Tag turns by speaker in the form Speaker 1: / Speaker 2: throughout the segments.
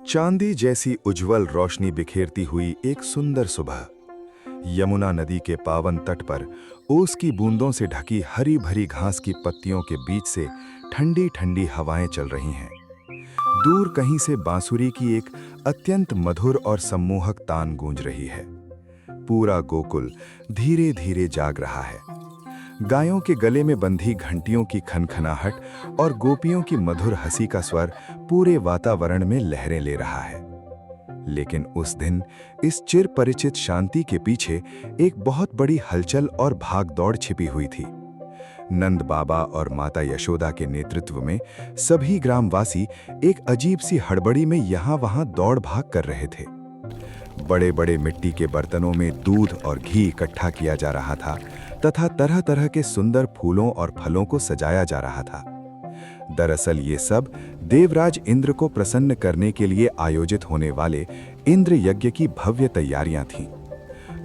Speaker 1: चांदी जैसी उज्जवल रोशनी बिखेरती हुई एक सुंदर सुबह। यमुना नदी के पावन तट पर ओस की बूंदों से ढकी हरी भरी घास की पत्तियों के बीच से ठंडी ठंडी हवाएं चल रही हैं। दूर कहीं से बांसुरी की एक अत्यंत मधुर और सम्मोहक तान गूंज रही है। पूरा गोकुल धीरे धीरे जाग रहा है। गायों के गले में बंधी घंटियों की खनखनाहट और गोपियों की मधुर हंसी का स्वर पूरे वातावरण में लहरें ले रहा है। लेकिन उस दिन इस चिर परिचित शांति के पीछे एक बहुत बड़ी हलचल और भागदौड़ छिपी हुई थी। नंद बाबा और माता यशोदा के नेतृत्व में सभी ग्रामवासी एक अजीब सी हड़बड़ी में यहाँ-वहाँ दौड़ भाग कर रहे थे। बड़े बड़े मिट्टी के बर्तनों में दूध और घी इकट्ठा किया जा रहा था तथा तरह तरह के सुंदर फूलों और फलों को सजाया जा रहा था। दरअसल ये सब देवराज इंद्र को प्रसन्न करने के लिए आयोजित होने वाले इंद्र यज्ञ की भव्य तैयारियां थीं।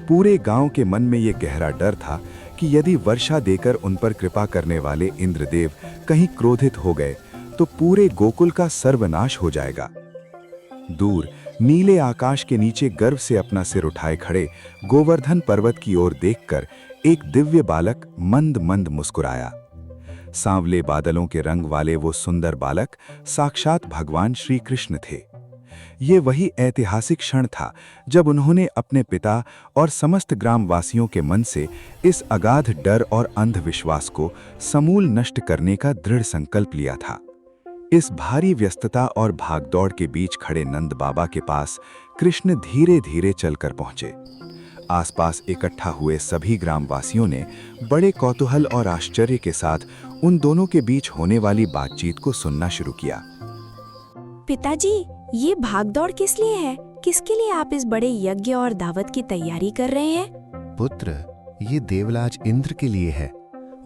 Speaker 1: पूरे गांव के मन में ये गहरा डर था कि यदि वर्षा देकर उन पर कृपा करने वाले इंद्रदेव कहीं क्रोधित हो गए तो पूरे गोकुल का सर्वनाश हो जाएगा। दूर नीले आकाश के नीचे गर्व से अपना सिर उठाए खड़े गोवर्धन पर्वत की ओर देखकर एक दिव्य बालक मंद मंद मुस्कुराया। सांवले बादलों के रंग वाले वो सुंदर बालक साक्षात भगवान श्री कृष्ण थे। ये वही ऐतिहासिक क्षण था जब उन्होंने अपने पिता और समस्त ग्रामवासियों के मन से इस अगाध डर और अंधविश्वास को समूल नष्ट करने का दृढ़ संकल्प लिया था। इस भारी व्यस्तता और भागदौड़ के बीच खड़े नंद बाबा के पास कृष्ण धीरे धीरे चलकर पहुंचे। आसपास इकट्ठा हुए सभी ग्रामवासियों ने बड़े कौतूहल और आश्चर्य के साथ उन दोनों के बीच होने वाली बातचीत को सुनना शुरू किया।
Speaker 2: पिताजी, ये भागदौड़ किस लिए है? किसके लिए आप इस बड़े यज्ञ और दावत की तैयारी कर रहे हैं?
Speaker 3: पुत्र, ये देवराज इंद्र के लिए है।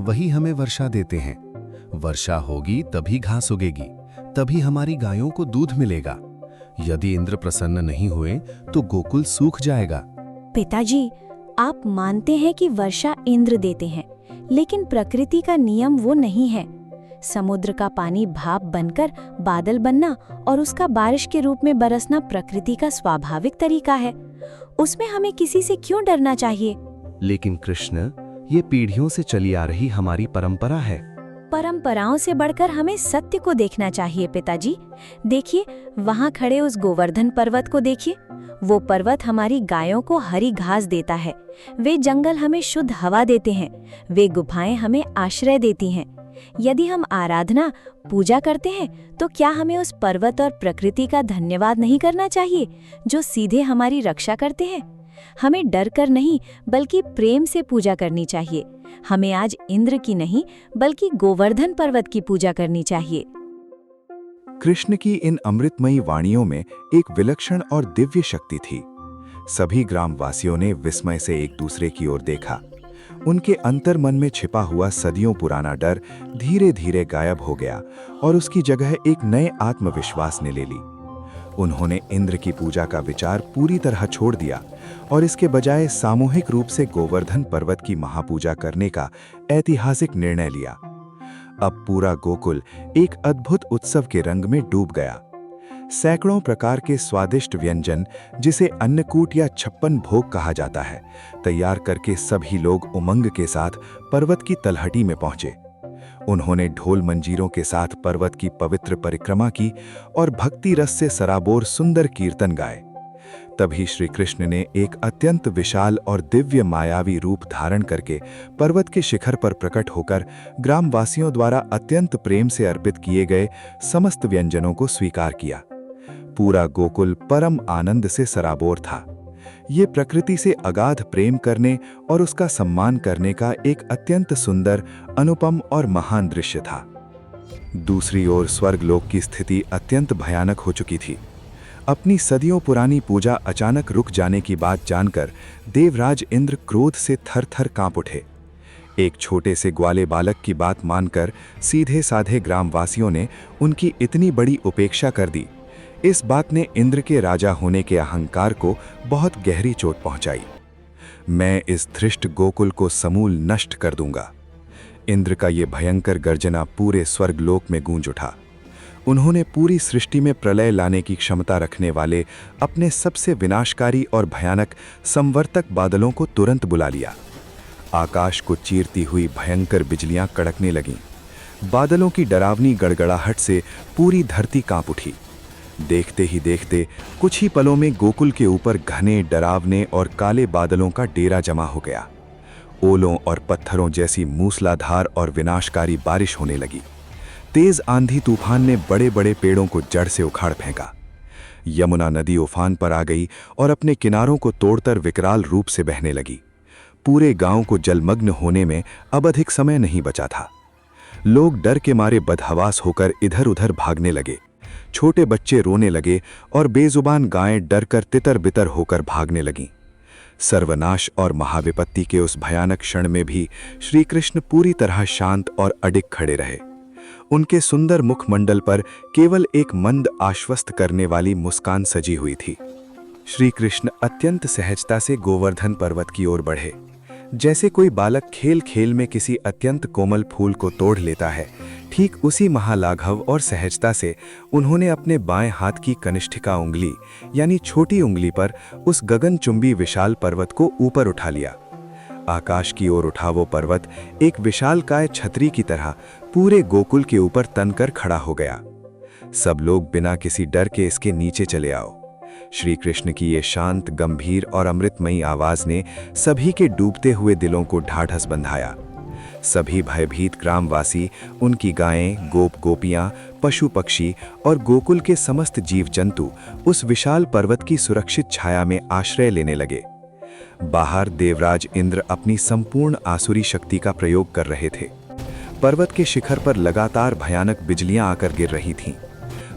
Speaker 3: वही हमें वर्षा देते हैं। वर्षा होगी तभी घास उगेगी, तभी हमारी गायों को दूध मिलेगा। यदि इंद्र प्रसन्न नहीं हुए तो गोकुल सूख जाएगा।
Speaker 2: पिताजी, आप मानते हैं कि वर्षा इंद्र देते हैं, लेकिन प्रकृति का नियम वो नहीं है। समुद्र का पानी भाप बनकर बादल बनना और उसका बारिश के रूप में बरसना प्रकृति का स्वाभाविक तरीका है। उसमें हमें किसी से क्यों डरना चाहिए?
Speaker 3: लेकिन कृष्ण, ये पीढ़ियों से चली आ रही हमारी परंपरा है।
Speaker 2: परंपराओं से बढ़कर हमें सत्य को देखना चाहिए पिताजी। देखिए, वहाँ खड़े उस गोवर्धन पर्वत को देखिए। वो पर्वत हमारी गायों को हरी घास देता है। वे जंगल हमें शुद्ध हवा देते हैं। वे गुफाएं हमें आश्रय देती हैं। यदि हम आराधना, पूजा करते हैं तो क्या हमें उस पर्वत और प्रकृति का धन्यवाद नहीं करना चाहिए, जो सीधे हमारी रक्षा करते हैं? हमें डर कर नहीं, बल्कि प्रेम से पूजा करनी चाहिए। हमें आज इंद्र की नहीं, बल्कि गोवर्धन पर्वत की पूजा करनी चाहिए।
Speaker 1: कृष्ण की इन अमृतमयी वाणियों में एक विलक्षण और दिव्य शक्ति थी। सभी ग्रामवासियों ने विस्मय से एक दूसरे की ओर देखा। उनके अंतर्मन में छिपा हुआ सदियों पुराना डर धीरे धीरे गायब हो गया और उसकी जगह एक नए आत्मविश्वास ने ले ली। उन्होंने इंद्र की पूजा का विचार पूरी तरह छोड़ दिया और इसके बजाय सामूहिक रूप से गोवर्धन पर्वत की महापूजा करने का ऐतिहासिक निर्णय लिया। अब पूरा गोकुल एक अद्भुत उत्सव के रंग में डूब गया। सैकड़ों प्रकार के स्वादिष्ट व्यंजन, जिसे अन्नकूट या 56 भोग कहा जाता है, तैयार करके सभी लोग उमंग के साथ पर्वत की तलहटी में पहुंचे। उन्होंने ढोल मंजीरों के साथ पर्वत की पवित्र परिक्रमा की और भक्ति रस से सराबोर सुंदर कीर्तन गाए। तभी श्री कृष्ण ने एक अत्यंत विशाल और दिव्य मायावी रूप धारण करके पर्वत के शिखर पर प्रकट होकर ग्रामवासियों द्वारा अत्यंत प्रेम से अर्पित किए गए समस्त व्यंजनों को स्वीकार किया। पूरा गोकुल परम आनंद से सराबोर था। ये प्रकृति से अगाध प्रेम करने और उसका सम्मान करने का एक अत्यंत सुंदर, अनुपम और महान दृश्य था। दूसरी ओर स्वर्गलोक की स्थिति अत्यंत भयानक हो चुकी थी। अपनी सदियों पुरानी पूजा अचानक रुक जाने की बात जानकर देवराज इंद्र क्रोध से थर-थर कांप उठे। एक छोटे से ग्वाले बालक की बात मानकर सीधे साधे ग्रामवासियों ने उनकी इतनी बड़ी उपेक्षा कर दी। इस बात ने इंद्र के राजा होने के अहंकार को बहुत गहरी चोट पहुंचाई। मैं इस धृष्ट गोकुल को समूल नष्ट कर दूंगा। इंद्र का ये भयंकर गर्जना पूरे स्वर्गलोक में गूंज उठा। उन्होंने पूरी सृष्टि में प्रलय लाने की क्षमता रखने वाले अपने सबसे विनाशकारी और भयानक संवर्तक बादलों को तुरंत बुला लिया। आकाश को चीरती हुई भयंकर बिजलियां कड़कने लगीं। बादलों की डरावनी गड़गड़ाहट से पूरी धरती कांप उठी। देखते ही देखते कुछ ही पलों में गोकुल के ऊपर घने, डरावने और काले बादलों का डेरा जमा हो गया। ओलों और पत्थरों जैसी मूसलाधार और विनाशकारी बारिश होने लगी। तेज आंधी तूफान ने बड़े बड़े पेड़ों को जड़ से उखाड़ फेंका। यमुना नदी उफान पर आ गई और अपने किनारों को तोड़कर विकराल रूप से बहने लगी। पूरे गांव को जलमग्न होने में अब अधिक समय नहीं बचा था। लोग डर के मारे बदहवास होकर इधर उधर भागने लगे। छोटे बच्चे रोने लगे और बेजुबान गायें डरकर तितर बितर होकर भागने लगीं। सर्वनाश और महाविपत्ति के उस भयानक क्षण में भी श्री कृष्ण पूरी तरह शांत और अडिग खड़े रहे। उनके सुंदर मुखमंडल पर केवल एक मंद आश्वस्त करने वाली मुस्कान सजी हुई थी। श्री कृष्ण अत्यंत सहजता से गोवर्धन पर्वत की ओर बढ़े। जैसे कोई बालक खेल खेल में किसी अत्यंत कोमल फूल को तोड़ लेता है, ठीक उसी महालाघव और सहजता से उन्होंने अपने बाएं हाथ की कनिष्ठिका उंगली यानी छोटी उंगली पर उस गगनचुंबी विशाल पर्वत को ऊपर उठा लिया। आकाश की ओर उठा वो पर्वत एक विशालकाय छतरी की तरह पूरे गोकुल के ऊपर तनकर खड़ा हो गया। सब लोग बिना किसी डर के इसके नीचे चले आओ। श्री कृष्ण की ये शांत, गंभीर और अमृतमयी आवाज ने सभी के डूबते हुए दिलों को ढाढ़स बंधाया। सभी भयभीत ग्रामवासी, उनकी गायें, गोप गोपियां, पशु पक्षी और गोकुल के समस्त जीव जंतु उस विशाल पर्वत की सुरक्षित छाया में आश्रय लेने लगे। बाहर देवराज इंद्र अपनी संपूर्ण आसुरी शक्ति का प्रयोग कर रहे थे। पर्वत के शिखर पर लगातार भयानक बिजलियां आकर गिर रही थीं।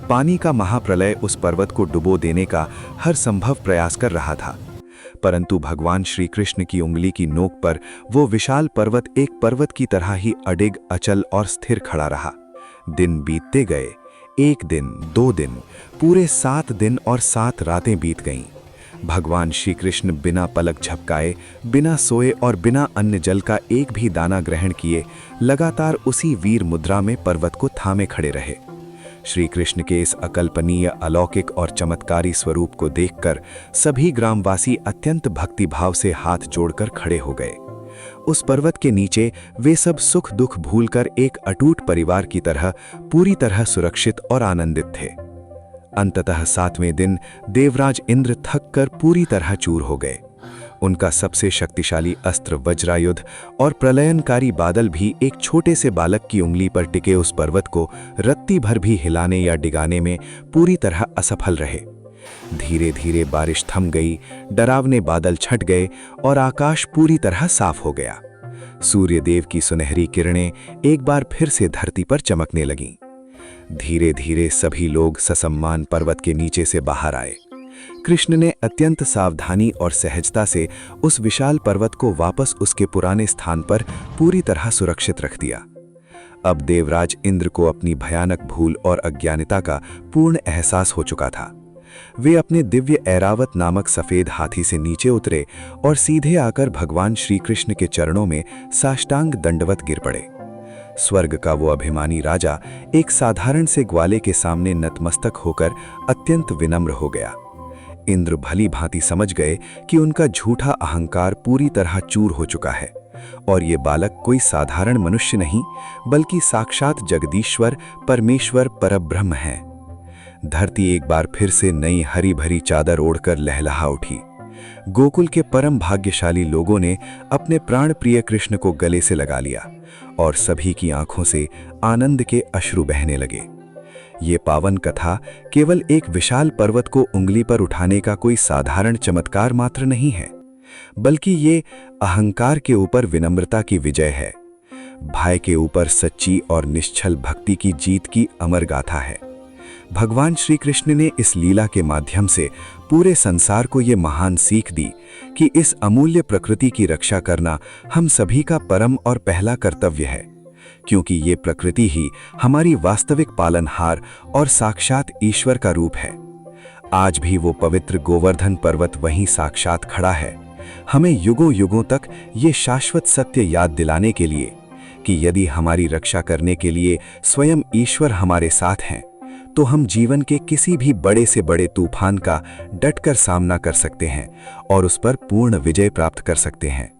Speaker 1: पानी का महाप्रलय उस पर्वत को डुबो देने का हर संभव प्रयास कर रहा था, परंतु भगवान श्री कृष्ण की उंगली की नोक पर वो विशाल पर्वत एक पर्वत की तरह ही अडिग, अचल और स्थिर खड़ा रहा। दिन बीतते गए। 1 दिन, 2 दिन, पूरे 7 दिन और 7 रातें बीत गईं। भगवान श्री कृष्ण बिना पलक झपकाए, बिना सोए और बिना अन्न जल का एक भी दाना ग्रहण किए लगातार उसी वीर मुद्रा में पर्वत को थामे खड़े रहे। श्री कृष्ण के इस अकल्पनीय, अलौकिक और चमत्कारी स्वरूप को देखकर सभी ग्रामवासी अत्यंत भक्तिभाव से हाथ जोड़कर खड़े हो गए। उस पर्वत के नीचे वे सब सुख दुख भूलकर एक अटूट परिवार की तरह पूरी तरह सुरक्षित और आनंदित थे। अंततः 7वें दिन देवराज इंद्र थक कर पूरी तरह चूर हो गए। उनका सबसे शक्तिशाली अस्त्र वज्रायुध और प्रलयनकारी बादल भी एक छोटे से बालक की उंगली पर टिके उस पर्वत को रत्ती भर भी हिलाने या डिगाने में पूरी तरह असफल रहे। धीरे धीरे बारिश थम गई, डरावने बादल छट गए और आकाश पूरी तरह साफ हो गया। सूर्यदेव की सुनहरी किरणें एक बार फिर से धरती पर चमकने लगीं। धीरे धीरे सभी लोग ससम्मान पर्वत के नीचे से बाहर आए। कृष्ण ने अत्यंत सावधानी और सहजता से उस विशाल पर्वत को वापस उसके पुराने स्थान पर पूरी तरह सुरक्षित रख दिया। अब देवराज इंद्र को अपनी भयानक भूल और अज्ञानता का पूर्ण एहसास हो चुका था। वे अपने दिव्य ऐरावत नामक सफेद हाथी से नीचे उतरे और सीधे आकर भगवान श्री कृष्ण के चरणों में साष्टांग दंडवत गिर पड़े। स्वर्ग का वो अभिमानी राजा एक साधारण से ग्वाले के सामने नतमस्तक होकर अत्यंत विनम्र हो गया। इंद्र भली भांति समझ गए कि उनका झूठा अहंकार पूरी तरह चूर हो चुका है और ये बालक कोई साधारण मनुष्य नहीं बल्कि साक्षात जगदीश्वर, परमेश्वर, परब्रह्म है। धरती एक बार फिर से नई हरी भरी चादर ओढ़कर लहलहा उठी। गोकुल के परम भाग्यशाली लोगों ने अपने प्राण प्रिय कृष्ण को गले से लगा लिया और सभी की आंखों से आनंद के अश्रु बहने लगे। ये पावन कथा केवल एक विशाल पर्वत को उंगली पर उठाने का कोई साधारण चमत्कार मात्र नहीं है, बल्कि ये अहंकार के ऊपर विनम्रता की विजय है, भय के ऊपर सच्ची और निश्चल भक्ति की जीत की अमर गाथा है। भगवान श्री कृष्ण ने इस लीला के माध्यम से पूरे संसार को ये महान सीख दी कि इस अमूल्य प्रकृति की रक्षा करना हम सभी का परम और पहला कर्तव्य है, क्योंकि ये प्रकृति ही हमारी वास्तविक पालनहार और साक्षात ईश्वर का रूप है। आज भी वो पवित्र गोवर्धन पर्वत वहीं साक्षात खड़ा है, हमें युगों युगों तक ये शाश्वत सत्य याद दिलाने के लिए कि यदि हमारी रक्षा करने के लिए स्वयं ईश्वर हमारे साथ हैं, तो हम जीवन के किसी भी बड़े से बड़े तूफान का डटकर सामना कर सकते हैं और उस पर पूर्ण विजय प्राप्त कर सकते हैं।